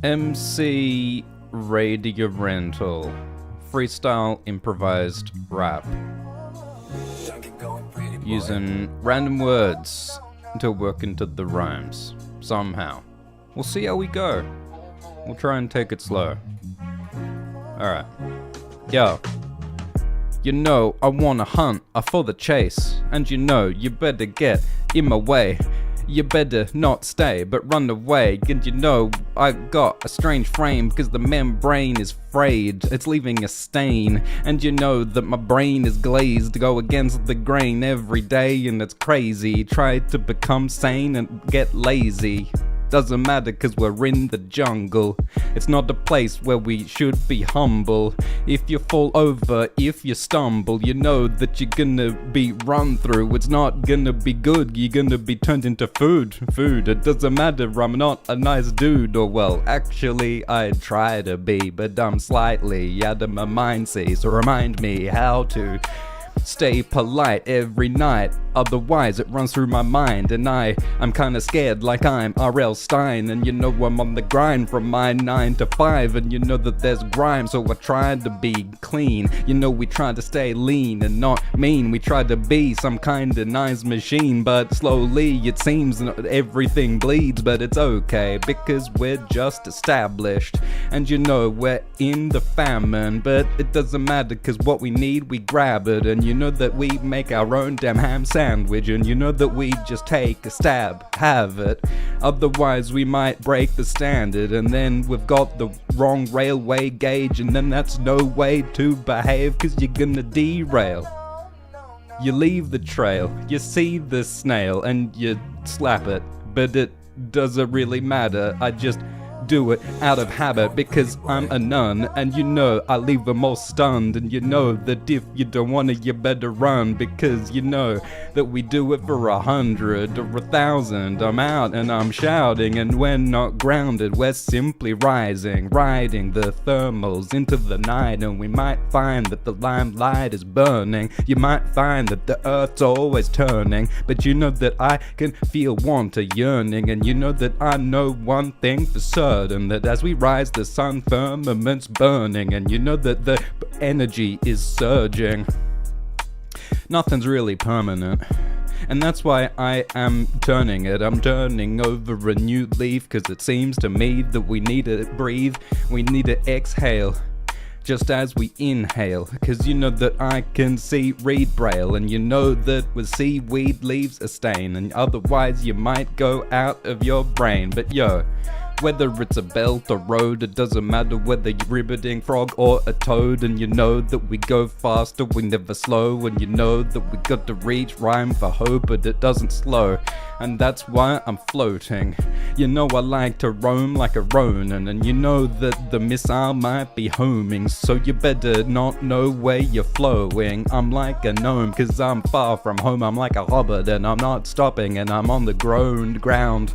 MC Radio Rental. Freestyle improvised rap. Using random words to work into the rhymes. Somehow. We'll see how we go. We'll try and take it slow. Alright. Yo. You know, I wanna hunt, I for the chase. And you know, you better get in my way. You better not stay, but run away. And you know, I got a strange frame, because the membrane is frayed, it's leaving a stain. And you know that my brain is glazed, go against the grain every day, and it's crazy. Try to become sane and get lazy. Doesn't matter cause we're in the jungle. It's not a place where we should be humble. If you fall over, if you stumble, you know that you're gonna be run through. It's not gonna be good, you're gonna be turned into food. It doesn't matter, I'm not a nice dude. Or well, actually I try to be, but I'm slightly out of my mind, see. So remind me how to stay polite every night, otherwise it runs through my mind. And I'm kinda scared like I'm R.L. Stein. And you know I'm on the grind from my 9 to 5. And you know that there's grime, so I try to be clean. You know we try to stay lean and not mean. We try to be some kind of nice machine, but slowly it seems that everything bleeds. But it's okay, because we're just established. And you know we're in the famine, but it doesn't matter, cause what we need we grab it. And you know that we make our own damn ham sandwich. And you know that we just take a stab, have it. Otherwise we might break the standard, and then we've got the wrong railway gauge. And then that's no way to behave, cause you're gonna derail. You leave the trail, you see the snail, and you slap it. But it doesn't really matter, I just do it out of habit, because I'm a nun. And you know I leave them all stunned. And you know that if you don't want it, you better run, because you know that we do it for 100 or 1,000. I'm out and I'm shouting, and we're not grounded, we're simply rising, riding the thermals into the night. And we might find that the limelight is burning, you might find that the earth's always turning, but you know that I can feel want a yearning. And you know that I know one thing for certain, that as we rise the sun firmament's burning. And you know that the energy is surging. Nothing's really permanent, and that's why I am turning it. I'm turning over a new leaf, cause it seems to me that we need to breathe, we need to exhale just as we inhale. Cause you know that I can read braille, and you know that with seaweed leaves a stain, and otherwise you might go out of your brain. But yo, whether it's a belt or road, it doesn't matter whether you're ribbiting frog or a toad. And you know that we go faster, we never slow. And you know that we got to reach rhyme for hope, but it doesn't slow. And that's why I'm floating. You know I like to roam like a Ronin. And you know that the missile might be homing, so you better not know where you're flowing. I'm like a gnome, cause I'm far from home. I'm like a hobbit and I'm not stopping, and I'm on the ground.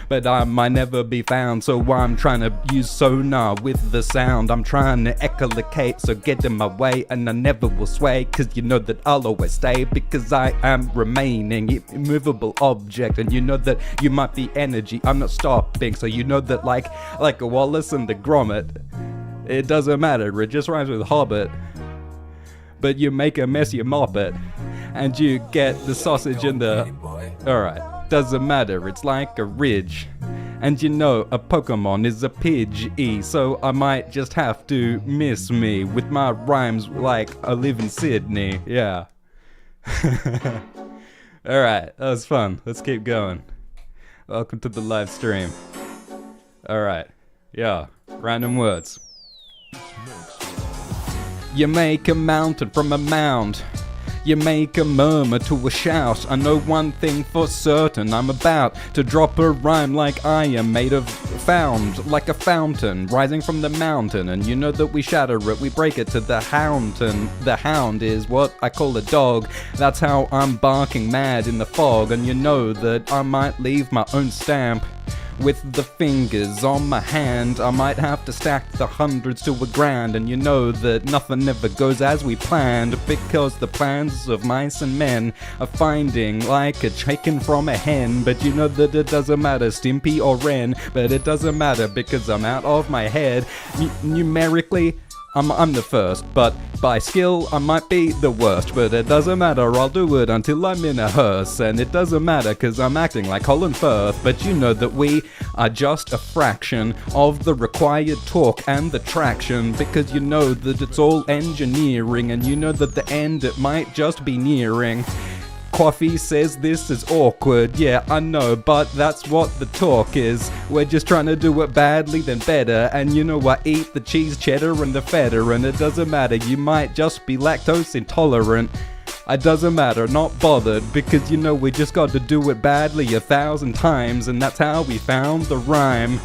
But I might never be found, so I'm trying to use sonar with the sound. I'm trying to echolocate, so get in my way, and I never will sway, cause you know that I'll always stay, because I am remaining immovable object. And you know that you might be energy, I'm not stopping. So you know that like a Wallace and the Gromit, it doesn't matter, it just rhymes with hobbit. But you make a mess, you mop it, and you get the sausage in the... Alright. Doesn't matter, it's like a ridge. And you know a Pokemon is a Pidgey, so I might just have to miss me with my rhymes like I live in Sydney. Yeah. Alright, that was fun. Let's keep going. Welcome to the live stream. Alright. Yeah. Random words. You make a mountain from a mound. You make a murmur to a shout. I know one thing for certain, I'm about to drop a rhyme like I am made of found, like a fountain rising from the mountain. And you know that we shatter it, we break it to the hound. And the hound is what I call a dog. That's how I'm barking mad in the fog. And you know that I might leave my own stamp with the fingers on my hand. I might have to stack the hundreds to a grand, and you know that nothing ever goes as we planned, because the plans of mice and men are finding like a chicken from a hen. But you know that it doesn't matter, Stimpy or Ren, but it doesn't matter because I'm out of my head. Numerically, I'm the first, but by skill I might be the worst. But it doesn't matter, I'll do it until I'm in a hearse. And it doesn't matter cause I'm acting like Colin Firth. But you know that we are just a fraction of the required torque and the traction, because you know that it's all engineering, and you know that the end it might just be nearing. Coffee says this is awkward, yeah I know, but that's what the talk is. We're just trying to do it badly then better, and you know I eat the cheese, cheddar and the feta, and it doesn't matter, you might just be lactose intolerant. It doesn't matter, not bothered, because you know we just got to do it badly 1,000 times, and that's how we found the rhyme.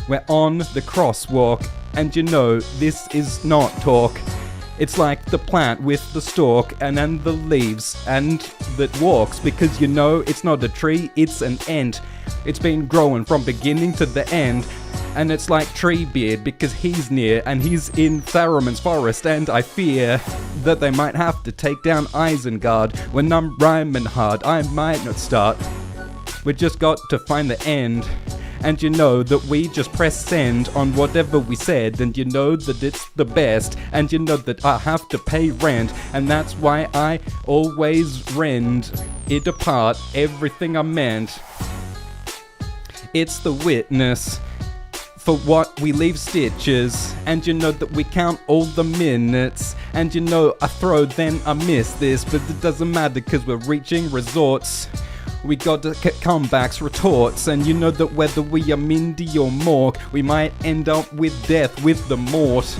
We're on the crosswalk, and you know this is not talk. It's like the plant with the stalk and then the leaves and that walks, because you know it's not a tree, it's an ant. It's been growing from beginning to the end, and it's like Treebeard because he's near and he's in Tharamon's forest, and I fear that they might have to take down Isengard. When I'm rhyming hard, I might not start. We just got to find the end. And you know that we just press send on whatever we said, and you know that it's the best, and you know that I have to pay rent, and that's why I always rend it apart, everything I meant. It's the witness for what we leave stitches, and you know that we count all the minutes, and you know I throw then I miss this, but it doesn't matter cause we're reaching resorts. We got to comebacks, retorts, and you know that whether we are Mindy or Mork, we might end up with death with the mort.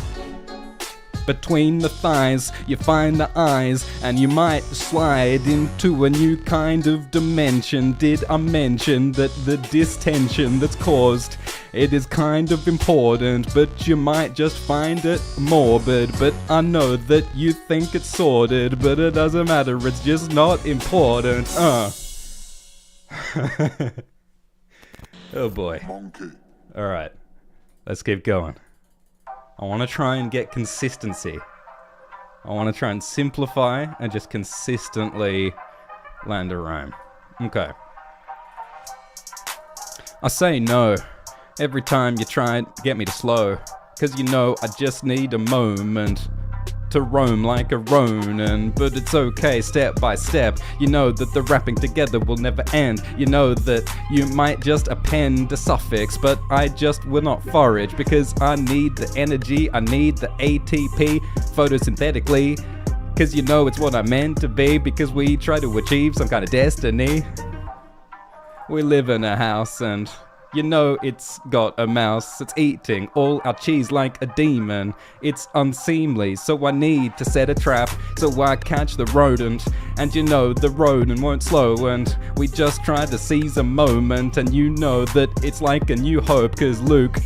Between the thighs, you find the eyes, and you might slide into a new kind of dimension. Did I mention that the distension that's caused, it is kind of important, but you might just find it morbid. But I know that you think it's sordid, but it doesn't matter, it's just not important. Oh boy. Alright, let's keep going. I want to try and get consistency. I want to try and simplify and just consistently land a rhyme. Okay. I say no every time you try and get me to slow, cause you know I just need a moment to roam like a Ronin, but it's okay step by step. You know that the rapping together will never end. You know that you might just append a suffix, but I just will not forage, because I need the energy, I need the ATP photosynthetically, cause you know it's what I'm meant to be, because we try to achieve some kind of destiny. We live in a house and you know it's got a mouse, it's eating all our cheese like a demon. It's unseemly, so I need to set a trap, so I catch the rodent. And you know the rodent won't slow, and we just try to seize a moment. And you know that it's like a new hope, cause Luke,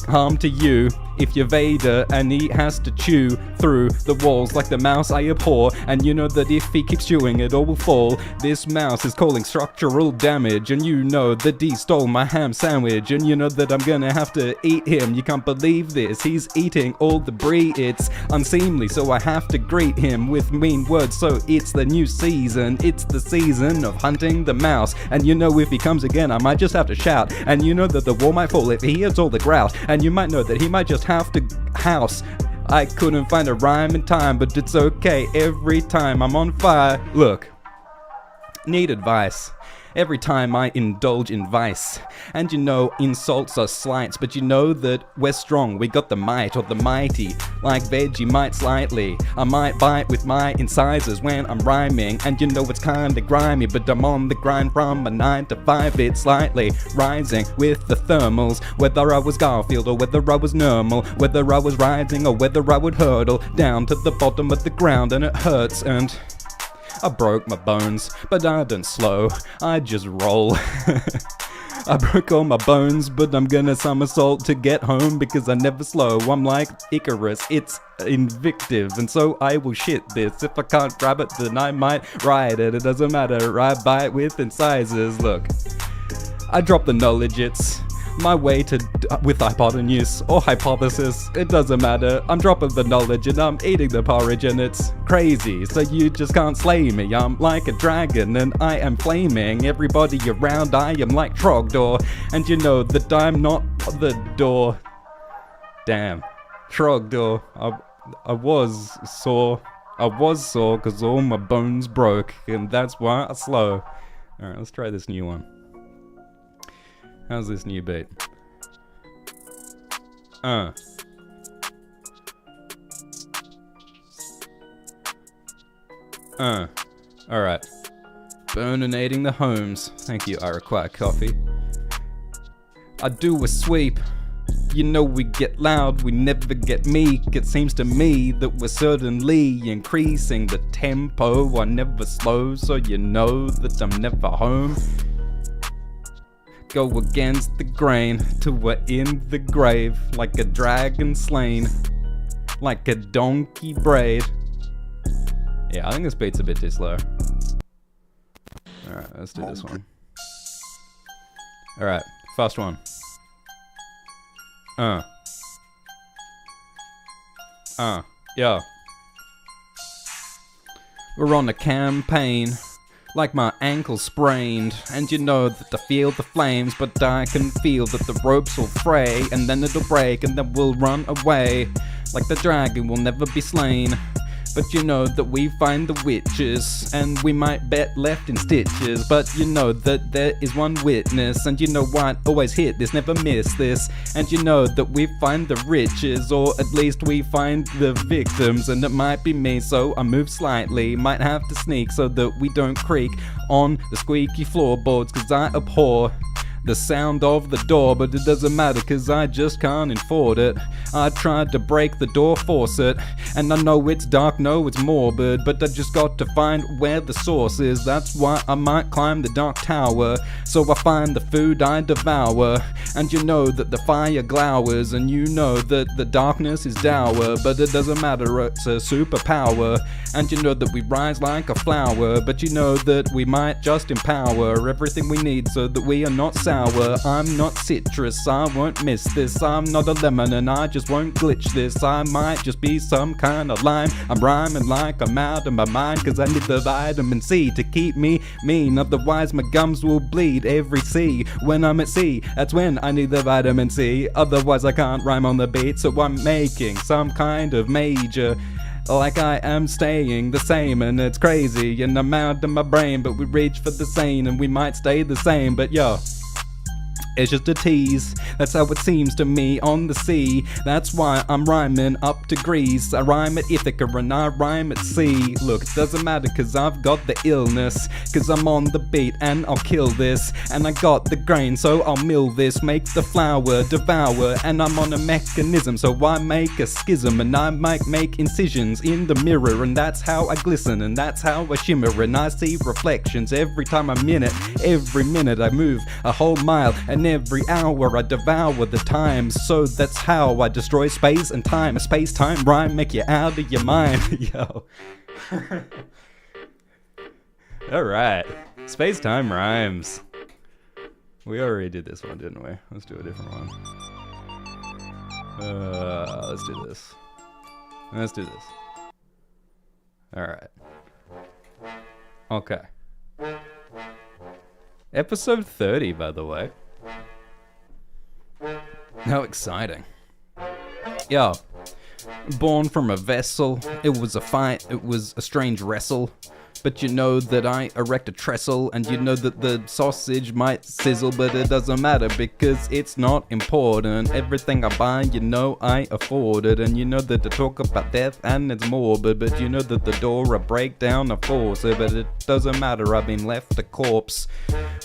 harm to you if you're Vader and he has to chew through the walls like the mouse I abhor. And you know that if he keeps chewing it all will fall. This mouse is calling structural damage, and you know that he stole my ham sandwich, and you know that I'm gonna have to eat him. You can't believe this, he's eating all the brie. It's unseemly, so I have to greet him with mean words. So it's the new season, it's the season of hunting the mouse. And you know if he comes again I might just have to shout, and you know that the wall might fall if he hears all the grouse. And you might know that he might just have to house. I couldn't find a rhyme in time, but it's okay every time I'm on fire. Look, need advice every time I indulge in vice. And you know insults are slights, but you know that we're strong, we got the might or the mighty. Like Vegemite slightly, I might bite with my incisors when I'm rhyming. And you know it's kinda grimy, but I'm on the grind from a 9 to 5. It's slightly rising with the thermals, whether I was Garfield or whether I was normal, whether I was rising or whether I would hurtle down to the bottom of the ground. And it hurts, and I broke my bones, but I didn't slow, I just roll. I broke all my bones, but I'm gonna somersault to get home, because I never slow. I'm like Icarus, it's invictive, and so I will shit this. If I can't grab it, then I might ride it. It doesn't matter, I bite with incisors. Look, I drop the knowledge, it's my way to with hypotenuse or hypothesis, it doesn't matter. I'm dropping the knowledge and I'm eating the porridge and it's crazy, so you just can't slay me. I'm like a dragon and I am flaming everybody around. I am like Trogdor, and you know that I'm not the door. Damn, Trogdor. I was sore cause all my bones broke, and that's why I slow. Alright, let's try this new one. How's this new beat? Alright. Burninating the homes. Thank you, I require coffee. I do a sweep. You know we get loud, we never get meek. It seems to me that we're certainly increasing the tempo. I never slow, so you know that I'm never home. Go against the grain till we're in the grave, like a dragon slain, like a donkey braid. Yeah, I think this beat's a bit too slow. Alright, let's do this one. Alright, first one. Yeah. We're on a campaign, like my ankle sprained, and you know that I feel the flames, but I can feel that the ropes will fray, and then it'll break, and then we'll run away, like the dragon will never be slain. But you know that we find the witches, and we might bet left in stitches, but you know that there is one witness, and you know what, always hit this, never miss this, and you know that we find the riches, or at least we find the victims, and it might be me, so I move slightly, might have to sneak so that we don't creak on the squeaky floorboards, cause I abhor the sound of the door, but it doesn't matter cause I just can't afford it. I tried to break the door faucet, and I know it's dark, no it's morbid, but I just got to find where the source is. That's why I might climb the dark tower, so I find the food I devour, and you know that the fire glowers, and you know that the darkness is dour, but it doesn't matter, it's a superpower, and you know that we rise like a flower, but you know that we might just empower everything we need so that we are not sour. I'm not citrus, I won't miss this. I'm not a lemon and I just won't glitch this. I might just be some kind of lime. I'm rhyming like I'm out of my mind, cause I need the vitamin C to keep me mean, otherwise my gums will bleed every C. When I'm at sea, that's when I need the vitamin C, otherwise I can't rhyme on the beat. So I'm making some kind of major, like I am staying the same, and it's crazy and I'm out of my brain, but we reach for the same and we might stay the same. But yo, it's just a tease, that's how it seems to me on the sea. That's why I'm rhyming up to Greece. I rhyme at Ithaca and I rhyme at sea. Look, it doesn't matter cause I've got the illness, cause I'm on the beat and I'll kill this. And I got the grain so I'll mill this, make the flour devour, and I'm on a mechanism so I make a schism, and I might make incisions in the mirror, and that's how I glisten and that's how I shimmer, and I see reflections every time I'm in it. Every minute I move a whole mile, and every hour I devour the time, so that's how I destroy space and time. A space-time rhyme make you out of your mind. Yo. Alright, space-time rhymes. We already did this one, didn't we? Let's do a different one. Let's do this. Let's do this. Alright. Okay. Episode 30, by the way. How exciting. Yo, born from a vessel, it was a fight, it was a strange wrestle. But you know that I erect a trestle, and you know that the sausage might sizzle, but it doesn't matter because it's not important. Everything I buy, you know I afford it, and you know that I talk about death and it's morbid, but you know that the door I break down I force it, but it doesn't matter, I've been left a corpse.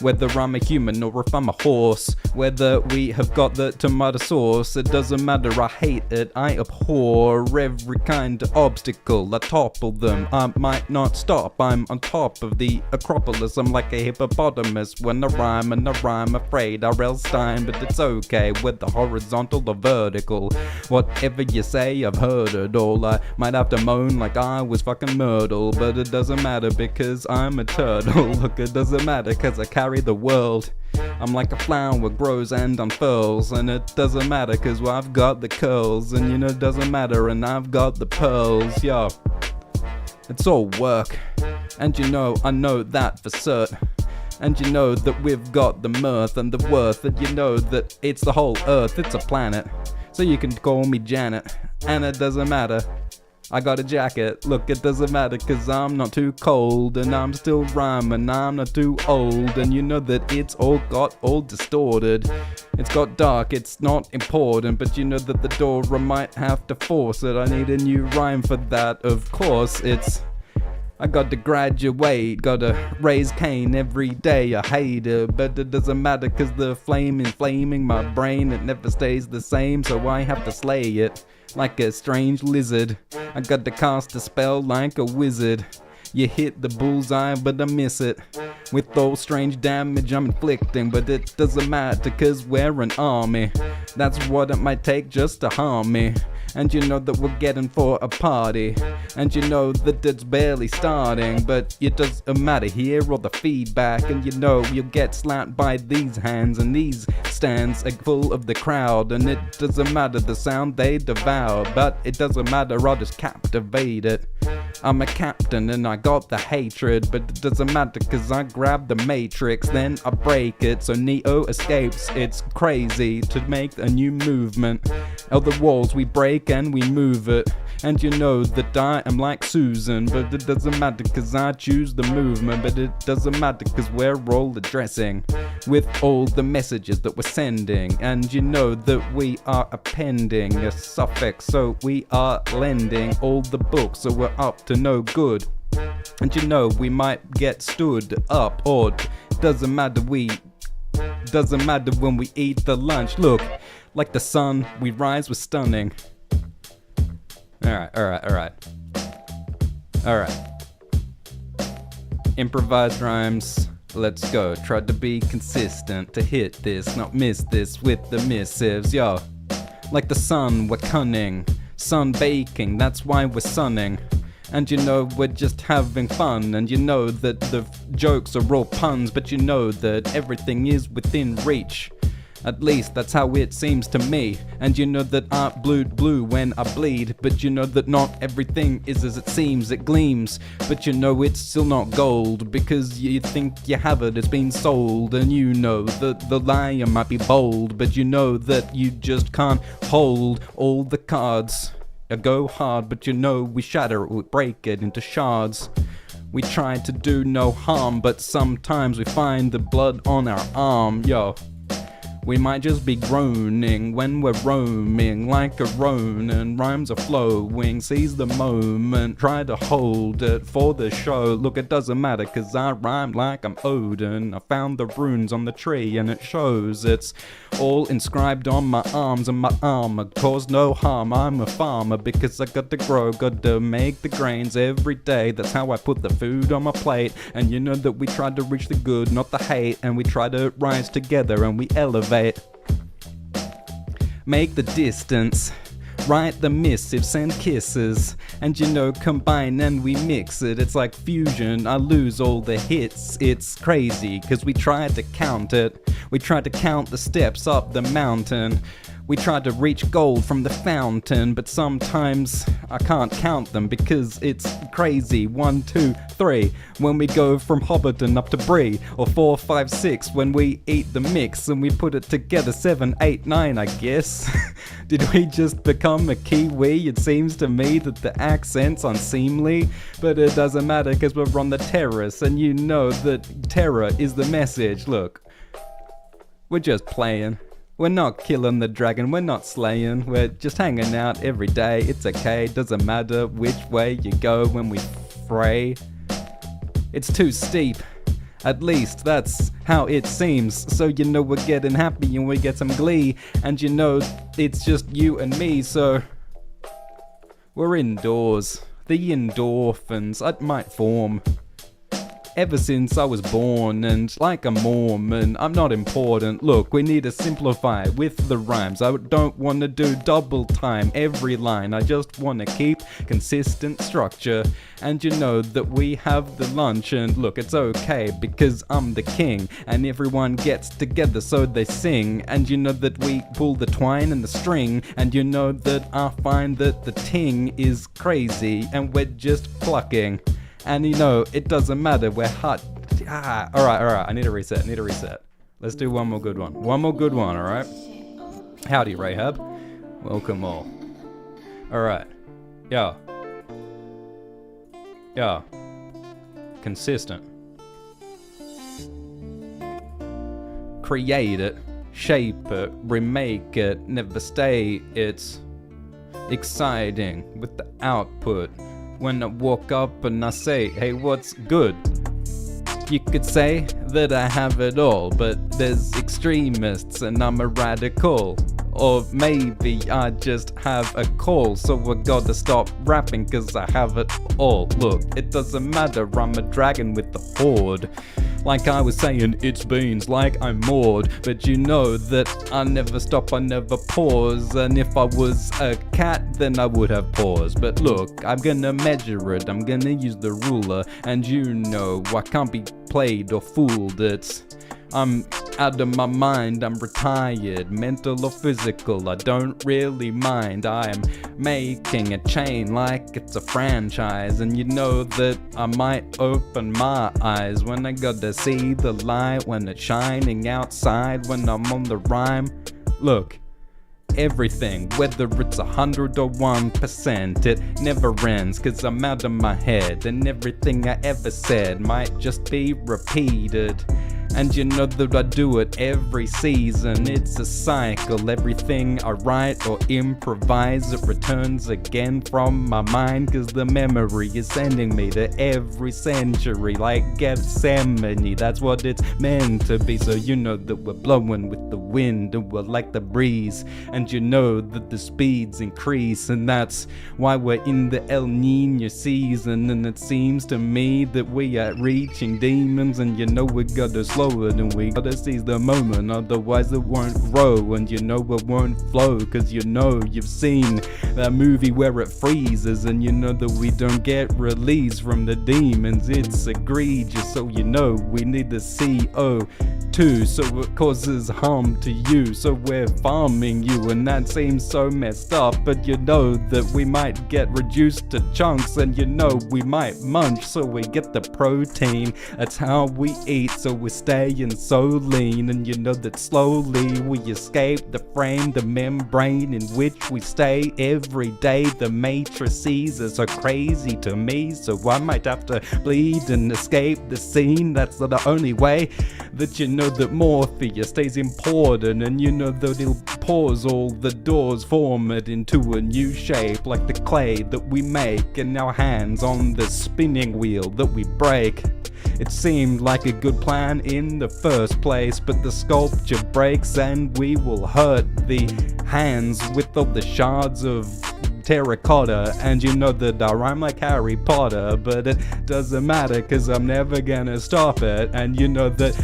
Whether I'm a human or if I'm a horse, whether we have got the tomato sauce, it doesn't matter, I hate it, I abhor every kind of obstacle, I topple them, I might not stop I'm on top of the Acropolis. I'm like a hippopotamus when I rhyme, and I rhyme afraid R.L. Stein. But it's okay whether horizontal or vertical. Whatever you say, I've heard it all. I might have to moan like I was fucking Myrtle, but it doesn't matter because I'm a turtle. Look, it doesn't matter cause I carry the world. I'm like a flower, grows and unfurls, and it doesn't matter cause I've got the curls, and you know it doesn't matter and I've got the pearls, yo. It's all work, and you know I know that for cert. And you know that we've got the mirth and the worth, and you know that it's the whole earth, it's a planet. So you can call me Janet, and it doesn't matter. I got a jacket, look, it doesn't matter cause I'm not too cold, and I'm still rhyming, I'm not too old, and you know that it's all got all distorted. It's got dark, it's not important, but you know that the door I might have to force it. I need a new rhyme for that, of course. It's I got to graduate, gotta raise Cain every day, I hate it, but it doesn't matter cause the flame inflaming my brain, it never stays the same, so I have to slay it like a strange lizard. I got to cast a spell like a wizard. You hit the bullseye but I miss it, with all strange damage I'm inflicting, but it doesn't matter cause we're an army. That's what it might take just to harm me. And you know that we're getting for a party, and you know that it's barely starting, but it doesn't matter, hear all the feedback, and you know you'll get slapped by these hands, and these stands are full of the crowd, and it doesn't matter the sound they devour, but it doesn't matter, I'll just captivate it. I'm a captain and I got the hatred, but it doesn't matter cause I grab the matrix, then I break it so Neo escapes. It's crazy to make a new movement. All the walls we break and we move it, and you know that I am like Susan, but it doesn't matter cause I choose the movement, but it doesn't matter cause we're all addressing with all the messages that we're sending, and you know that we are appending a suffix, so we are lending all the books, so we're up to no good. And you know we might get stood up, or doesn't matter when we eat the lunch. Look, like the sun we rise with stunning. Alright. Improvised rhymes, let's go. Tried to be consistent, to hit this, not miss this with the missives, yo. Like the sun, we're cunning, sun baking, that's why we're sunning. And you know we're just having fun, and you know that the jokes are all puns, but you know that everything is within reach. At least that's how it seems to me. And you know that I bleed blue when I bleed, but you know that not everything is as it seems. It gleams, but you know it's still not gold, because you think you have it, it's been sold. And you know that the lion might be bold, but you know that you just can't hold all the cards. I go hard, but you know we shatter it, we break it into shards. We try to do no harm, but sometimes we find the blood on our arm, yo. We might just be groaning when we're roaming like a ronin. Rhymes are flowing, seize the moment, try to hold it for the show. Look, it doesn't matter cause I rhyme like I'm Odin. I found the runes on the tree and it shows. It's all inscribed on my arms and my armor cause no harm. I'm a farmer because I got to grow, got to make the grains every day. That's how I put the food on my plate. And you know that we try to reach the good, not the hate, and we try to rise together and we elevate. Make the distance, write the missive, send kisses, and you know combine and we mix it. It's like fusion, I lose all the hits. It's crazy cause we try to count it. We try to count the steps up the mountain. We try to reach gold from the fountain, but sometimes I can't count them because it's crazy. 1, 2, 3 when we go from Hobbiton up to Brie, or 4, 5, 6 when we eat the mix and we put it together. 7, 8, 9 I guess. Did we just become a Kiwi? It seems to me that the accent's unseemly, but it doesn't matter because we're on the terrace and you know that terror is the message. Look, we're just playing. We're not killing the dragon, we're not slaying, we're just hanging out every day. It's okay, doesn't matter which way you go when we fray. It's too steep, at least that's how it seems. So you know we're getting happy and we get some glee, and you know it's just you and me, so we're indoors. The endorphins might form. ever since I was born, and like a Mormon, I'm not important. Look, we need to simplify with the rhymes. I don't want to do double time every line. I just want to keep consistent structure. And you know that we have the lunch, and look, it's okay because I'm the king, and everyone gets together so they sing. And you know that we pull the twine and the string, and you know that I find that the ting is crazy, and we're just plucking. And you know, it doesn't matter, we're hot. Alright, I need a reset. Let's do one more good one. Alright? Howdy, Rahab. Welcome all. Alright. Yeah. Consistent. Create it, shape it, remake it, never stay. It's exciting with the output. When I walk up and I say, hey, what's good? You could say that I have it all, but there's extremists and I'm a radical. Or maybe I just have a call, so I gotta stop rapping cause I have it all. Look, it doesn't matter, I'm a dragon with the horde. Like I was saying, it's beans, like I'm Maud. But you know that I never stop, I never pause. And if I was a cat, then I would have paused. But look, I'm gonna measure it, I'm gonna use the ruler. And you know, I can't be played or fooled. I'm out of my mind, I'm retired, mental or physical, I don't really mind. I am making a chain like it's a franchise, and you know that I might open my eyes when I gotta see the light, when it's shining outside, when I'm on the rhyme. Look, everything, whether it's 100 or 1%, it never ends, cause I'm out of my head, and everything I ever said might just be repeated. And you know that I do it every season, it's a cycle. Everything I write or improvise, it returns again from my mind, cause the memory is sending me to every century like Gethsemane. That's what it's meant to be. So you know that we're blowing with the wind and we're like the breeze, and you know that the speeds increase, and that's why we're in the El Nino season. And it seems to me that we are reaching demons, and you know we gotta slow it and we gotta seize the moment, otherwise it won't grow, and you know it won't flow, cause you know you've seen that movie where it freezes, and you know that we don't get released from the demons. It's egregious, so you know we need the CO2, so it causes harm to you, so we're farming you, and that seems so messed up. But you know that we might get reduced to chunks, and you know we might munch so we get the protein. That's how we eat, so we're staying so lean, and you know that slowly we escape the frame, the membrane in which we stay every day. The matrices are so crazy to me, so I might have to bleed and escape the scene. That's the only way that you know that Morpheus stays important, and you know that he'll pause all the doors, form it into a new shape like the clay that we make in our hands on the spinning wheel that we break. It seemed like a good plan in the first place, but the sculpture breaks and we will hurt the hands with all the shards of terracotta. And you know that I rhyme like Harry Potter, but it doesn't matter cause I'm never gonna stop it. And you know that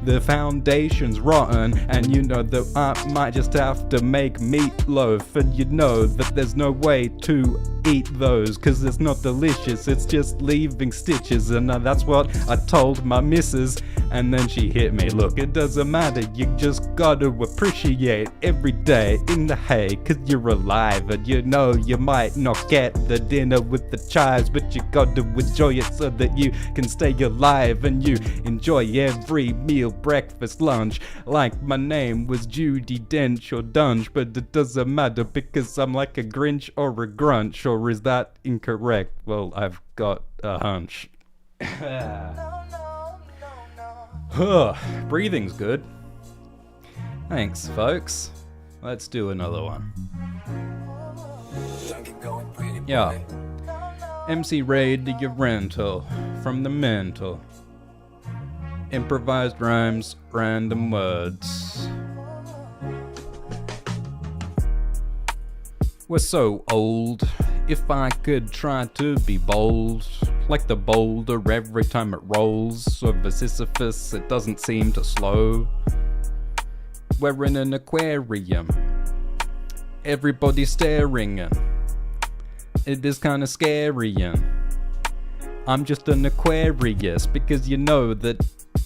the foundation's rotten, and you know that I might just have to make meatloaf, and you know that there's no way to eat those cause it's not delicious, it's just leaving stitches. And that's what I told my missus, and then she hit me. Look, it doesn't matter, you just gotta appreciate every day in the hay cause you're alive, and you know you might not get the dinner with the chives, but you gotta enjoy it so that you can stay alive, and you enjoy every meal, breakfast, lunch, like my name was Judy Dench or Dunch. But it doesn't matter because I'm like a Grinch or a Grunch. Or is that incorrect? Well, I've got a hunch. Breathing's good. Thanks, folks. Let's do another one. Yeah. MC Raid to your rental from the mental. Improvised rhymes, random words. We're so old. If I could try to be bold, Like the boulder every time it rolls, of a Sisyphus it doesn't seem to slow. We're in an aquarium, everybody's staring in. It is kinda scary, and I'm just an Aquarius, because you know that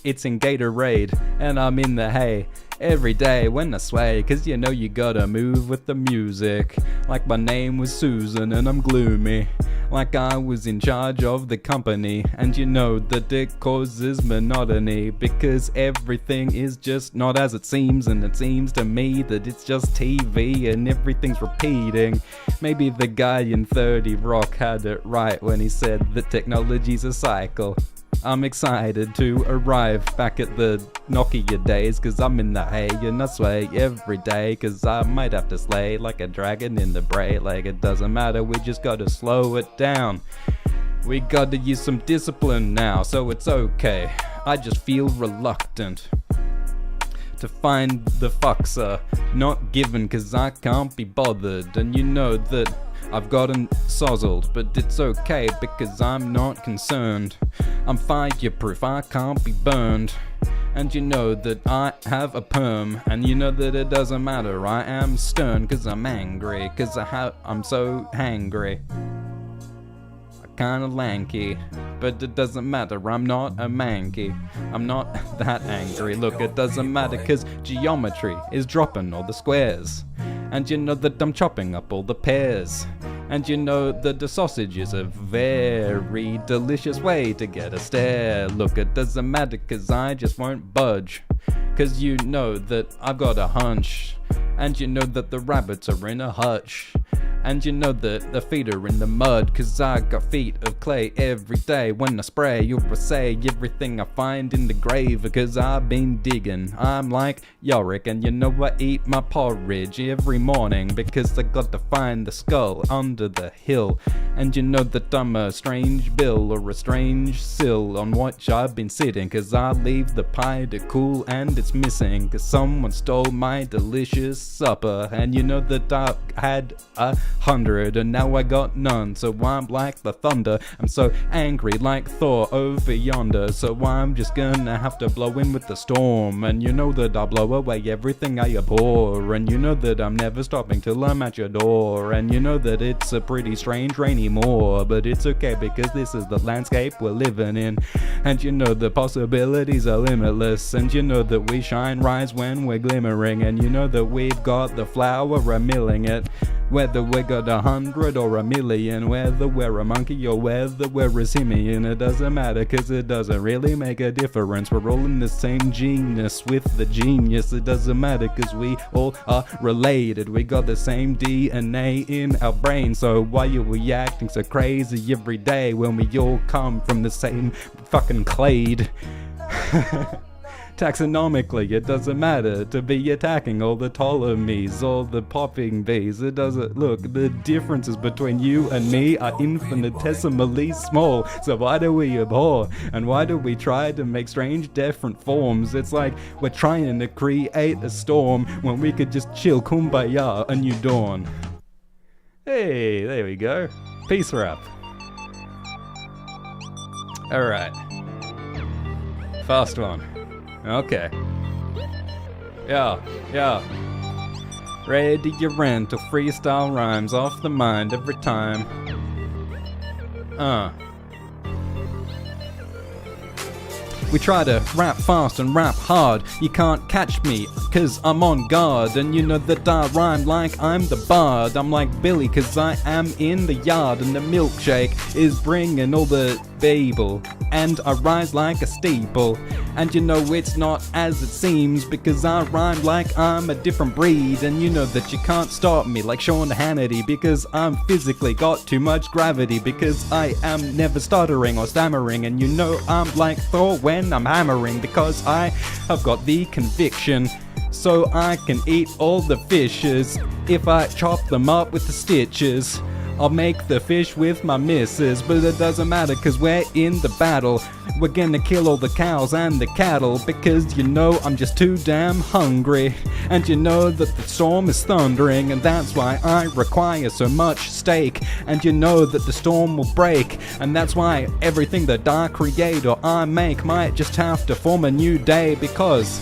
it's in Gatorade, and I'm in the hay every day when I sway, cause you know you gotta move with the music. Like my name was Susan and I'm gloomy, like I was in charge of the company. And you know that it causes monotony, because everything is just not as it seems, and it seems to me that it's just TV and everything's repeating. Maybe the guy in 30 Rock had it right when he said that technology's a cycle. I'm excited to arrive back at the Nokia days, cause I'm in the hay and I sway every day, cause I might have to slay like a dragon in the bray. Like it doesn't matter, we just gotta slow it down. We gotta use some discipline now, so it's okay. I just feel reluctant to find the fucks are not given, cause I can't be bothered. And you know that I've gotten sozzled, but it's okay because I'm not concerned. I'm fireproof, I can't be burned. And you know that I have a perm, and you know that it doesn't matter. I am stern cause I'm angry, cause I'm so hangry. Kinda lanky, but it doesn't matter, I'm not a manky. I'm not that angry. Look, it doesn't matter cause geometry is dropping all the squares. And you know that I'm chopping up all the pears. And you know that the sausage is a very delicious way to get a stare. Look, it doesn't matter cause I just won't budge, cause you know that I've got a hunch. And you know that the rabbits are in a hutch. And you know that the feet are in the mud, cause I got feet of clay every day. When I spray, you'll say everything I find in the grave, because I've been digging. I'm like Yorick, and you know I eat my porridge every morning, because I got to find the skull under the hill. And you know that I'm a strange bill, or a strange sill on which I've been sitting, cause I leave the pie to cool and it's missing, cause someone stole my delicious supper. And you know that I had 100 and now I got none, so I'm like the thunder. I'm so angry like Thor over yonder, so I'm just gonna have to blow in with the storm. And you know that I'll blow away everything I abhor, and you know that I'm never stopping till I'm at your door. And you know that it's a pretty strange rainy moor, but it's okay because this is the landscape we're living in. And you know the possibilities are limitless, and you know that we shine rise when we're glimmering. And you know that we've got the flower, we're milling it, whether we got 100 or 1,000,000, whether we're a monkey or whether we're a simian. It doesn't matter cause it doesn't really make a difference. We're all in the same genus with the genius. It doesn't matter cause we all are related. We got the same DNA in our brain, so why are we acting so crazy every day when we all come from the same fucking clade? Taxonomically, it doesn't matter to be attacking all the Ptolemies, all the popping bees. It doesn't. Look, the differences between you and me are infinitesimally small. So why do we abhor? And why do we try to make strange different forms? It's like we're trying to create a storm when we could just chill, kumbaya, a new dawn. Hey, there we go. Peace rap. Alright. Fast one. Okay. Yeah. Ready to rant to freestyle rhymes off the mind every time. We try to rap fast and rap hard. You can't catch me, cause I'm on guard. And you know that I rhyme like I'm the bard. I'm like Billy, cause I am in the yard. And the milkshake is bringing all the babel. And I rise like a steeple. And you know it's not as it seems, because I rhyme like I'm a different breed. And you know that you can't stop me like Sean Hannity, because I'm physically got too much gravity, because I am never stuttering or stammering. And you know I'm like Thor when I'm hammering, because I have got the conviction, so I can eat all the fishes if I chop them up with the stitches. I'll make the fish with my missus, but it doesn't matter cause we're in the battle. We're gonna kill all the cows and the cattle, because you know I'm just too damn hungry. And you know that the storm is thundering, and that's why I require so much steak. And you know that the storm will break, and that's why everything that I create or I make might just have to form a new day, because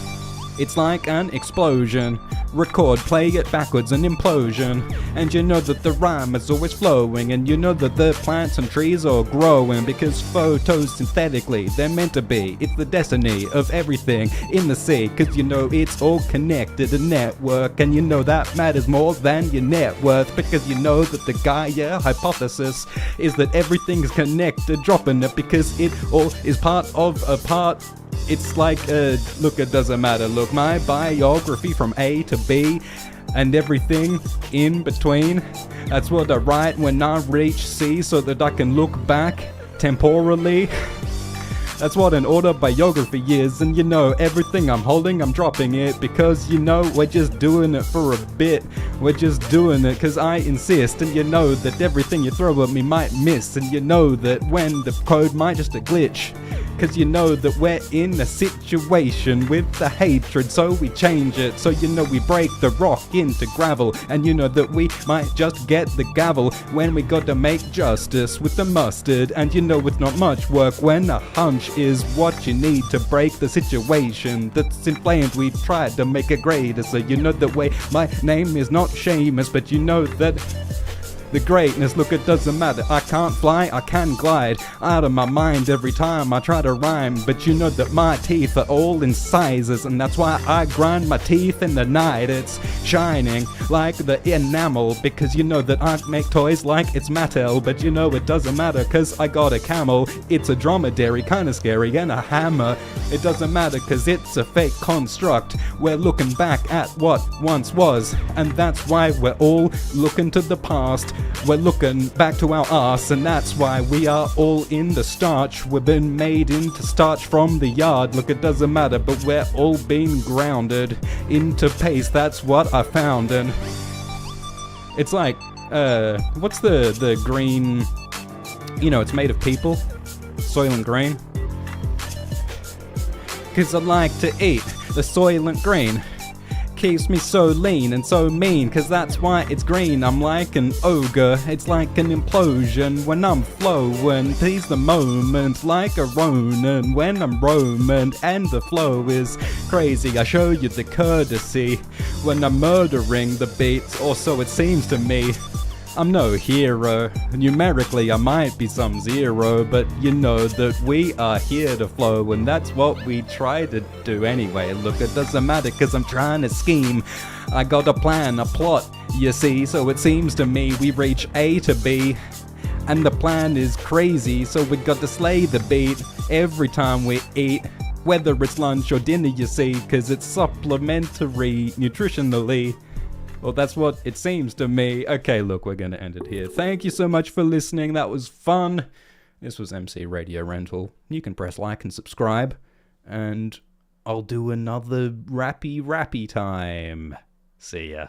it's like an explosion. Record, play it backwards, an implosion. And you know that the rhyme is always flowing, and you know that the plants and trees are growing, because photosynthetically they're meant to be. It's the destiny of everything in the sea, cause you know it's all connected, a network. And you know that matters more than your net worth, because you know that the Gaia hypothesis is that everything's connected, dropping it because it all is part of a part. It's like, look, it doesn't matter. Look, my biography from A to B and everything in between. That's what I write when I reach C, so that I can look back temporally. That's what an autobiography is. And you know, everything I'm holding, I'm dropping it, because you know, we're just doing it for a bit. We're just doing it because I insist. And you know that everything you throw at me might miss. And you know that when the code might just a glitch, cause you know that we're in a situation with the hatred, so we change it. So you know we break the rock into gravel, and you know that we might just get the gavel when we got to make justice with the mustard. And you know it's not much work when a hunch is what you need to break the situation that's inflamed. We tried to make it greater, so you know that way my name is not Seamus, but you know that the greatness, look, it doesn't matter. I can't fly, I can glide out of my mind every time I try to rhyme. But you know that my teeth are all in sizes, and that's why I grind my teeth in the night. It's shining like the enamel, because you know that I make toys like it's Mattel. But you know it doesn't matter, cause I got a camel. It's a dromedary, kinda scary, and a hammer. It doesn't matter, cause it's a fake construct. We're looking back at what once was, and that's why we're all looking to the past. We're looking back to our arse, and that's why we are all in the starch. We've been made into starch from the yard. Look, it doesn't matter, but we're all being grounded into paste. That's what I found. And it's like, what's the green, you know, it's made of people, Soylent Green. Cause I like to eat the Soylent Green. Keeps me so lean and so mean, cause that's why it's green. I'm like an ogre, it's like an implosion when I'm flowing. Seize the moment like a Ronin when I'm roaming, and the flow is crazy. I show you the courtesy when I'm murdering the beats, or so it seems to me. I'm no hero, numerically I might be some zero, but you know that we are here to flow, and that's what we try to do anyway. Look, it doesn't matter, cause I'm trying to scheme. I got a plan, a plot, you see, so it seems to me we reach A to B, and the plan is crazy, so we got to slay the beat every time we eat. Whether it's lunch or dinner, you see, cause it's supplementary nutritionally. Well, that's what it seems to me. Okay, look, we're going to end it here. Thank you so much for listening. That was fun. This was MC Radio Rental. You can press like and subscribe, and I'll do another rappy time. See ya.